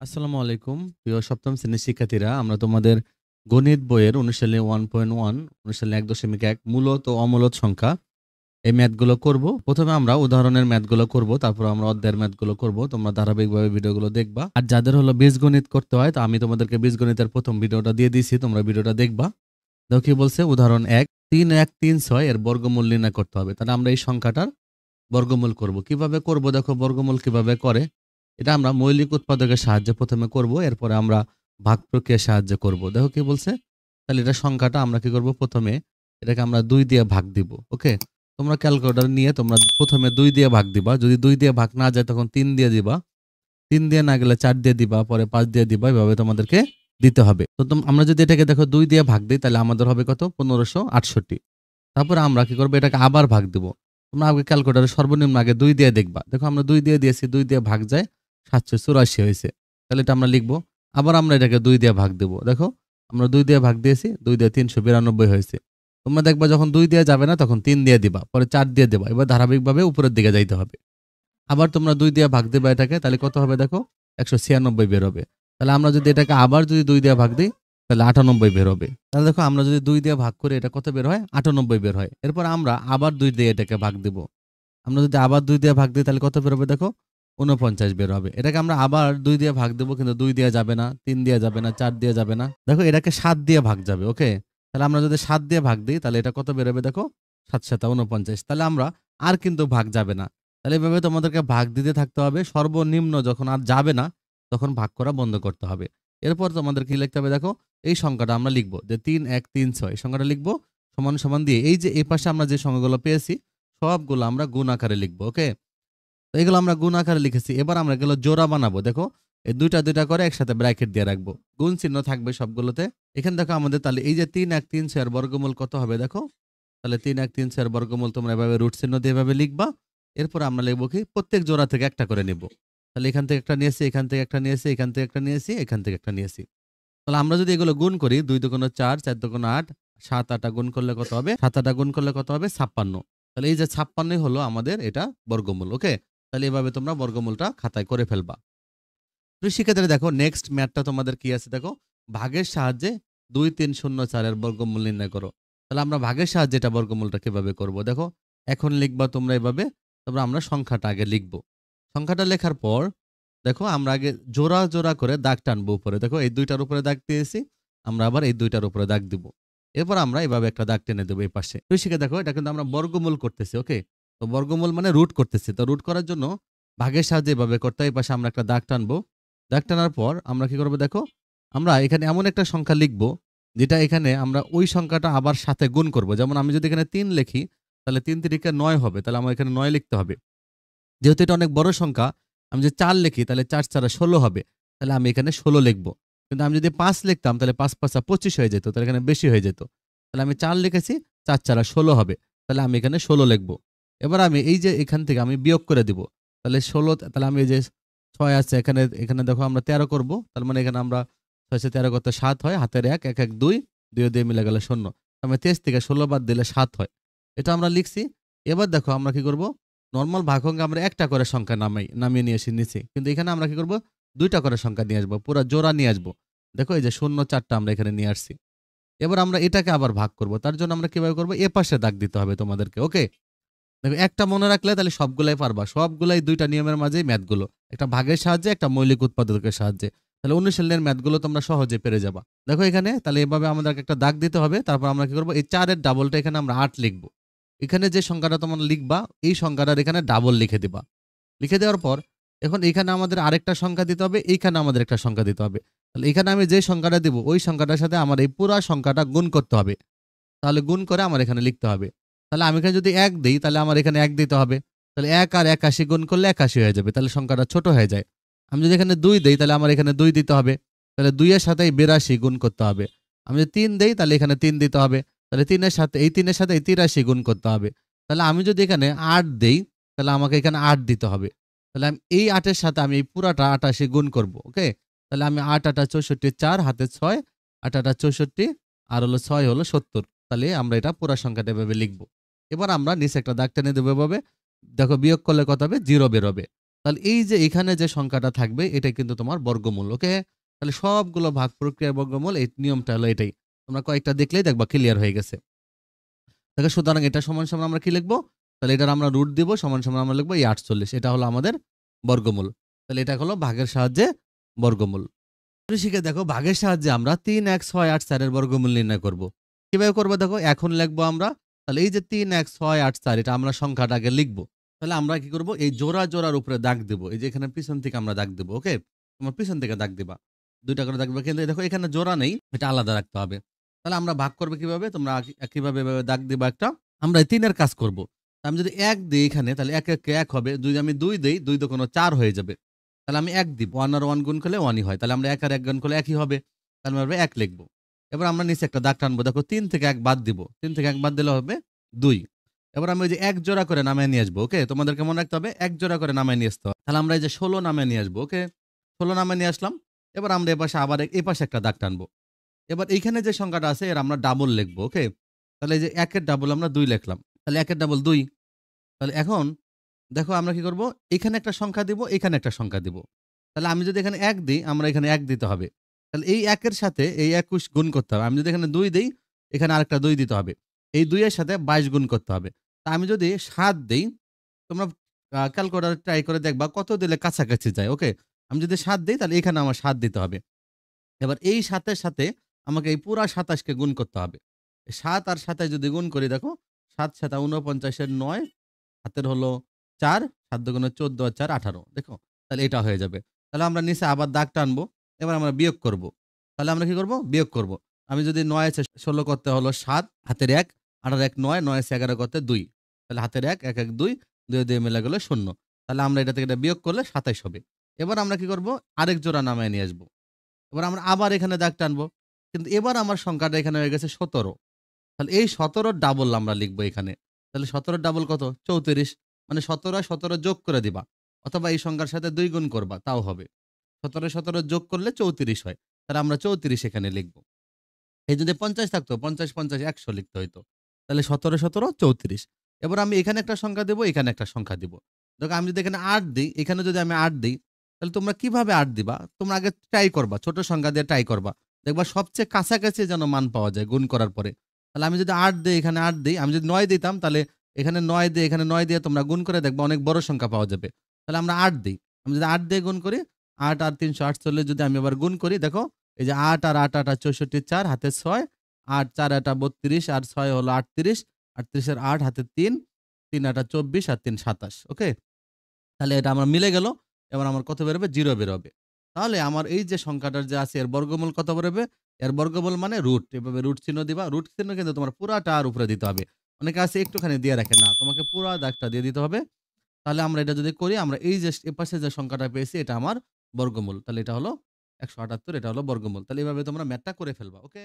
আসসালামু আলাইকুম প্রিয় সপ্তম শ্রেণীর শিক্ষার্থীরা, আমরা তোমাদের গণিত বইয়ের অনুশীলনী 1.1 অনুশীলনী 1.1 মূলত ও অমূলত সংখ্যা এই ম্যাথগুলো করব। প্রথমে আমরা উদাহরণের ম্যাথগুলো করব, তারপর আমরা অধ্যায়ের ম্যাথগুলো করব। তোমরা ধারাবাহিকভাবে ভিডিওগুলো দেখবা। আর যাদের হলো বীজগণিত করতে হয়, তো আমি তোমাদেরকে বীজগণিতের প্রথম ভিডিওটা দিয়ে দিয়েছি, তোমরা ভিডিওটা দেখবা। দেখো কি বলছে, উদাহরণ 1 3,1,3,6 এর বর্গমূল নির্ণয় করতে হবে। তাহলে আমরা এই সংখ্যাটার বর্গমূল করব। কিভাবে করব দেখো, বর্গমূল কিভাবে করে এটা আমরা মৌলিক উৎপাদকের সাহায্যে প্রথমে করব, এরপরে আমরা ভাগ প্রক্রিয়ার সাহায্যে করব। দেখো কি বলছে, তাহলে এটা সংখ্যাটা আমরা কি করব, প্রথমে এটাকে আমরা 2 দিয়ে ভাগ দিব। ওকে, তোমরা ক্যালকুলেটর নিয়ে তোমরা প্রথমে 2 দিয়ে ভাগ দিবা। যদি 2 দিয়ে ভাগ না যায় তখন 3 দিয়ে দিবা, 3 দিয়ে না গেলে 4 দিয়ে দিবা, পরে 5 দিয়ে দিবা। এভাবে তোমাদেরকে দিতে হবে। তো আমরা যদি এটাকে দেখো 2 দিয়ে ভাগ দিই, তাহলে আমাদের হবে কত, 1568। তারপরে আমরা কি করবো, এটাকে আবার ভাগ দিব। তোমরা আগে ক্যালকুলেটরে সর্বনিম্ন আগে 2 দিয়ে দেখবা। দেখো আমরা 2 দিয়ে দিয়েছি, 2 দিয়ে ভাগ যায় 784 হয়েছে। তাহলে এটা আমরা লিখবো। আবার আমরা এটাকে 2 দিয়ে ভাগ দেবো। দেখো আমরা 2 দিয়ে ভাগ দিয়েছি, 2 দিয়ে 392 হয়েছে। তোমরা দেখবা যখন 2 দিয়ে যাবে না তখন 3 দিয়ে দিবা, পরে 4 দিয়ে দেবা। এবার ধারাবাহিকভাবে উপরের দিকে যাইতে হবে। আবার তোমরা 2 দিয়ে ভাগ দেবা এটাকে, তাহলে কত হবে দেখো, 196 বের হবে। তাহলে আমরা যদি এটাকে আবার যদি 2 দিয়ে ভাগ দিই, তাহলে 98 বের হবে। তাহলে দেখো আমরা যদি 2 দিয়ে ভাগ করে এটা কত বের হয়, 98 বের হয়। এরপর আমরা আবার 2 দিয়ে এটাকে ভাগ দিব। আমরা যদি আবার 2 দিয়ে ভাগ দিই তাহলে কত বের হবে দেখো, 49 বের হবে। এটাকে আমরা আবার 2 দিয়ে ভাগ দেবো, কিন্তু 2 দিয়ে যাবে না, 3 দিয়ে যাবে না, 4 দিয়ে যাবে না। দেখো এটাকে 7 দিয়ে ভাগ যাবে। ওকে, তাহলে আমরা যদি 7 দিয়ে ভাগ দিই তাহলে এটা কত বের হবে দেখো, 7 7 49। তাহলে আমরা আর কিন্তু ভাগ যাবে না। তাহলে এভাবে তোমাদেরকে ভাগ দিতে থাকতে হবে। সর্বনিম্ন যখন আর যাবে না তখন ভাগ করা বন্ধ করতে হবে। এরপর তোমাদের কি লিখতে হবে দেখো, এই সংখ্যাটা আমরা লিখবো যে 3,1,3,6 এই সংখ্যাটা লিখবো সমান সমান দিয়ে এই যে এই পাশে আমরা যে সংখ্যাগুলো পেয়েছি সবগুলো আমরা গুণ আকারে লিখবো। ওকে, তো এগুলো আমরা গুণ আকারে লিখেছি। এবার আমরা এগুলো জোড়া বানাবো। দেখো এই দুইটা দুইটা করে একসাথে ব্র্যাকেট দিয়ে রাখবো, গুণ চিহ্ন থাকবে সবগুলোতে। এখানে দেখো আমাদের তাহলে এই যে 3,1,3,6 এর বর্গমূল কত হবে দেখো, তাহলে 3,1,3,6 এর বর্গমূল তোমরা এভাবে রুট চিহ্ন দিয়ে এভাবে লিখবা। এরপর আমরা লিখবো কি, প্রত্যেক জোড়া থেকে একটা করে নিব। তাহলে এখান থেকে একটা নিয়েছি, এখান থেকে একটা নিয়েছি, এখান থেকে একটা নিয়েছি, এখান থেকে একটা নিয়েছি। তাহলে আমরা যদি এগুলো গুণ করি, 2 দুগুণ 4, 4 দুগুণ 8, 7 8 গুণ করলে কত হবে, 7 8 গুণ করলে কত হবে 56। তাহলে এই যে 56 হলো আমাদের এটা বর্গমূল। ওকে, তাহলে এভাবে তোমরা বর্গমূলটা খাতায় করে ফেলবা। তো শিক্ষার্থীরা দেখো নেক্সট ম্যাথটা তোমাদের কি আছে দেখো, ভাগের সাহায্যে 2,3,0,4 এর বর্গমূল নির্ণয় করো। তাহলে আমরা ভাগের সাহায্যে এটা বর্গমূলটা কিভাবে করব দেখো, এখন লিখবা তোমরা এভাবে। তারপর আমরা সংখ্যাটা আগে লিখবো। সংখ্যাটা লেখার পর দেখো আমরা আগে জোড়া জোড়া করে দাগ টানবো উপরে। দেখো এই দুইটার উপরে দাগ দিয়েছি, আমরা আবার এই দুইটার উপরে দাগ দিব। এরপর আমরা এভাবে একটা দাগ টেনে দেবো এই পাশে। তুই শিখে দেখো, এটা কিন্তু আমরা বর্গমূল করতেছি। ওকে, তো বর্গমূল মানে রুট করতেছি। তো রুট করার জন্য ভাগের সাহায্যে এভাবে করতে হয়। এই পাশে আমরা একটা দাগ টানবো। দাগ টানার পর আমরা কি করবো দেখো, আমরা এখানে এমন একটা সংখ্যা লিখবো যেটা এখানে আমরা ওই সংখ্যাটা আবার সাথে গুণ করব। যেমন আমি যদি এখানে 3 লিখি, তাহলে 3 3 9 হবে, তাহলে আমার এখানে 9 লিখতে হবে। যেহেতু এটা অনেক বড় সংখ্যা, আমি যদি 4 লিখি তাহলে 4 4 16 হবে, তাহলে আমি এখানে 16 লিখবো। কিন্তু আমি যদি 5 লিখতাম তাহলে 5 5 25 হয়ে যেত, তাহলে এখানে বেশি হয়ে যেত। তাহলে আমি 4 লিখেছি, 4 4 16 হবে, তাহলে আমি এখানে 16 লিখবো। এবার আমি এই যে এখান থেকে আমি বিয়োগ করে দিব। তাহলে 16, তাহলে আমি এই যে 6 আছে এখানে, এখানে দেখো আমরা 13 করব। তার মানে এখানে আমরা 6 × 13 করতে 7 হয়, হাতের 1 1 1 2, 2 দিয়ে মিলে গেলে 0। আমি 23 থেকে 16 বাদ দিলে 7 হয়। এটা আমরা লিখছি। এবার দেখো আমরা কি করব, নরমাল ভাগঙ্গে আমরা একটা করে সংখ্যা নামিয়ে নিয়ে এসে নিচে, কিন্তু এখানে আমরা কি করব, দুইটা করে সংখ্যা নিয়ে আসবো, পুরো জোড়া নিয়ে আসবো। দেখো এই যে 0 4টা আমরা এখানে নিয়ে আসছি। এবার আমরা এটাকে আবার ভাগ করব। তার জন্য আমরা কিভাবে করব, এ পাশে দাগ দিতে হবে তোমাদেরকে। ওকে, দেখো একটা মনে রাখলে তাহলে সবগুলাই পারবা। সবগুলাই দুইটা নিয়মের মাঝেই ম্যাথগুলো, একটা ভাগের সাহায্যে, একটা মৌলিক উৎপাদকের সাহায্যে। তাহলে অনুশীলনের ম্যাথগুলো তোমরা সহজে পেরে যাবা। দেখো এখানে তাহলে এভাবে আমাদের একটা দাগ দিতে হবে। তারপর আমরা কি করব, এই 4 এর ডাবলটা এখানে আমরা 8 লিখবো। এখানে যে সংখ্যাটা তোমরা লিখবা এই সংখ্যাটার এখানে ডাবল লিখে দিবা। লিখে দেওয়ার পর এখন এখানে আমাদের আরেকটা সংখ্যা দিতে হবে, এইখানে আমাদের একটা সংখ্যা দিতে হবে। তাহলে এখানে আমি যে সংখ্যাটা দিব ওই সংখ্যাটার সাথে আমার এই পুরা সংখ্যাটা গুণ করতে হবে। তাহলে গুণ করে আমার এখানে লিখতে হবে। তাহলে আমি এখানে যদি 1 দেই তাহলে আমার এখানে 1 দিতে হবে। তাহলে 1 আর 81 গুণ করলে 81 হয়ে যাবে। তাহলে সংখ্যাটা ছোট হয়ে যায়। আমি যদি এখানে 2 দেই তাহলে আমার এখানে 2 দিতে হবে। তাহলে 2 এর সাথে এই 82 গুণ করতে হবে। আমি যদি 3 দেই তাহলে এখানে 3 দিতে হবে। তাহলে 3 এর সাথে এই 83 গুণ করতে হবে। তাহলে আমি যদি এখানে 8 দেই তাহলে আমাকে এখানে 8 দিতে হবে। তাহলে আমি এই 8 এর সাথে আমি এই পুরাটা 88 গুণ করব। ওকে, তাহলে আমি 8 8 64, 4 হাতে 6, 8 8 64 আর হলো 6 হলো 70। তাহলে আমরা এটা পুরা সংখ্যাটা এভাবে লিখবো। এবার আমরা নিচে একটা দাগ টেনে দেবো এভাবে। দেখো বিয়োগ করলে কত হবে, 0 বের হবে। তাহলে এই যে এখানে যে সংখ্যাটা থাকবে এটা কিন্তু তোমার বর্গমূল। ওকে? তাহলে সবগুলো ভাগ প্রক্রিয়ার বর্গমূল, এই নিয়মটা হলো এটাই। তোমরা কয়েকটা দেখলেই দেখবা ক্লিয়ার হয়ে গেছে। দেখো সুতরাং এটা সমান, সমান আমরা কি লিখবো? তাহলে এটার আমরা রুট দিব, সমান, সমান আমরা লিখবো এই ৪৮। এটা হলো আমাদের বর্গমূল। তাহলে এটা হলো ভাগের সাহায্যে বর্গমূল। শিখে দেখো ভাগের সাহায্যে আমরা ৩x৬৮৪ এর বর্গমূল নির্ণয় করব। কিভাবে করবো দেখো, এখন লিখবো আমরা। তাহলে এই যে ৩x৬৮৪ এটা আমরা সংখ্যাটা আগে লিখবো। তাহলে আমরা কি করব, এই জোড়া জোড়ার উপরে দাগ দেব। এই যে এখানে পিছন থেকে আমরা দাগ দেব। ওকে? তোমার পিছন থেকে দাগ দিবা। ২ টা করে দাগ দিবা। কিন্তু দেখো এখানে জোড়া নেই, এটা আলাদা রাখতে হবে। তাহলে আমরা ভাগ করব কিভাবে? তোমরা কিভাবে এভাবে দাগ দিবা একটা। আমরা এই ৩ এর কাজ করব। আমি যদি ১ দেই এখানে তাহলে ১ ১ কে ১ হবে। যদি আমি ২ দেই ২ দোকানো ৪ হয়ে যাবে। তাহলে আমি ১ দিব। ১ আর ১ গুণ করলে ১ ই হয়। তাহলে আমরা ১ আর ১ গুণ করলে ১ ই হবে। তাহলে আমরা ১ লিখব। এবার আমরা নিচে একটা দাগ টানবো। দেখো ৩ থেকে ১ বাদ দিব। ৩ থেকে ১ বাদ দিলে হবে ২। এবার আমি ওই যে ১ জোড়া করে নামায় নিয়ে আসবো। ওকে? তোমাদেরকে মনে রাখতে হবে ১ জোড়া করে নামায় নিয়ে আসতে হবে। তাহলে আমরা এই যে ১৬ নামায় নিয়ে আসবো। ওকে? ১৬ নামায় নিয়ে আসলাম। এবার আমরা এপাশে আবার এপাশে একটা দাগ টানবো। এবার এইখানে যে সংখ্যাটা আছে এর আমরা ডাবল লিখবো। ওকে? তাহলে এই যে ১ এর ডাবল আমরা ২ লিখলাম। তাহলে ১ এর ডাবল ২। তাহলে এখন দেখো আমরা কি করব? এখানে একটা সংখ্যা দিব, এখানে একটা সংখ্যা দিব। তাহলে আমি যদি এখানে ১ দেই, আমরা এখানে ১ দিতে হবে। তাহলে এই ১ এর সাথে এই ২১ গুণ করতে হবে। আমি যদি এখানে ২ দেই, এখানে আরেকটা ২ দিতে হবে। এই ২ এর সাথে ২২ গুণ করতে হবে। তা আমি যদি ৭ দেই, তোমরা ক্যালকুলেটর ট্রাই করে দেখবা কত দিলে কাছাকাছি যায়। ওকে? আমি যদি ৭ দেই তাহলে এখানে আমার ৭ দিতে হবে। এবার এই ৭ এর সাথে আমাকে এই পুরা ২৭ কে গুণ করতে হবে। ৭ আর ২৭ যদি গুণ করি দেখো ৭ ৭ ৪৯ এর ৯ হাতের হলো ৪, ৭ দুগুণে ১৪ আর ৪ ১৮। দেখো? তাহলে এটা হয়ে যাবে। তাহলে আমরা নিচে আবার দাগ টানবো। এবার আমরা বিয়োগ করব। তাহলে আমরা কি করব? বিয়োগ করব। আমি যদি ৯ আছে ১৬ করতে হলো ৭, হাতের ১, ৮ আর ১ ৯, ৯ আছে ১১ করতে ২। তাহলে হাতের ১, ১ ১ ২, ২ ২ মিলে গেল ০। তাহলে আমরা এটা থেকে এটা বিয়োগ করলে ২৭ হবে। এবার আমরা কি করব? আরেক জোড়া নামায় নিয়ে আসব। এবার আমরা আবার এখানে দাগ টানবো। কিন্তু এবার আমার সংখ্যাটা এখানে হয়ে গেছে ১৭। তাহলে এই ১৭ র ডাবল আমরা লিখবো এখানে। তাহলে ১৭ র ডাবল কত? ৩৪। মানে ১৭ আর ১৭ যোগ করে দিবা। অথবা এই সংখ্যার সাথে ২ গুণ করবা, তাও হবে। ১৭ ১৭ যোগ করলে ৩৪ হয়। তাহলে আমরা ৩৪ এখানে লিখব। এই যদি ৫০ থাকতো ৫০ ৫০ ১০০ লিখতে হইতো। তাহলে ১৭ ১৭ ৩৪। এবার আমি এখানে একটা সংখ্যা দেব, এখানে একটা সংখ্যা দিব। দেখো আমি যদি এখানে ৮ দেই, এখানে যদি আমি ৮ দেই, তাহলে তোমরা কিভাবে ৮ দিবা? তোমরা আগে ট্রাই করবা। ছোট সংখ্যা দিয়ে ট্রাই করবা। দেখবা সবচেয়ে কাছাকাছি যেন মান পাওয়া যায় গুণ করার পরে। তাহলে আমি যদি ৮ দেই, এখানে ৮ দেই, আমি যদি ৯ দিতাম তাহলে এখানে ৯ দিয়ে এখানে ৯ দিয়ে তোমরা গুণ করে দেখবা অনেক বড় সংখ্যা পাওয়া যাবে। তাহলে আমরা ৮ দেই। আমি যদি ৮ দিয়ে গুণ করি, ৮ আর ৩৪৮ যদি আমি আবার গুণ করি, দেখো এই যে ৮ আর ৮ ৮ ৬৪ ৪ হাতে ৬, ৮ ৪ ৮ ৩২ আর ৬ হলো ৩৮, ৩৮ এর ৮ হাতে ৩, ৩ ৮ ২৪ আর ৩ ২৭। ওকে? তাহলে এটা আমার মিলে গেল। এবার আমার কত বেরোবে? 0 বেরোবে। তাহলে আমার এই যে সংখ্যাটার যে আছে এর বর্গমূল কত বেরোবে? এর বর্গমূল মানে রুট। এভাবে রুট চিহ্ন দিবা। রুট চিহ্ন কিন্তু তোমার পুরাটার উপরে দিতে হবে। অনেকে আছে একটুখানি দিয়ে রাখে না। তোমাকে পুরা দাগটা দিয়ে দিতে হবে। তাহলে আমরা এটা যদি করি, আমরা এই যে এপাশে যে সংখ্যাটা পেয়েছি এটা আমার বর্গমূল। তাহলে এটা হলো ১৭৮, এটা হলো বর্গমূল। তাহলে এভাবে তোমরা ম্যাথটা করে ফেলবা। ওকে?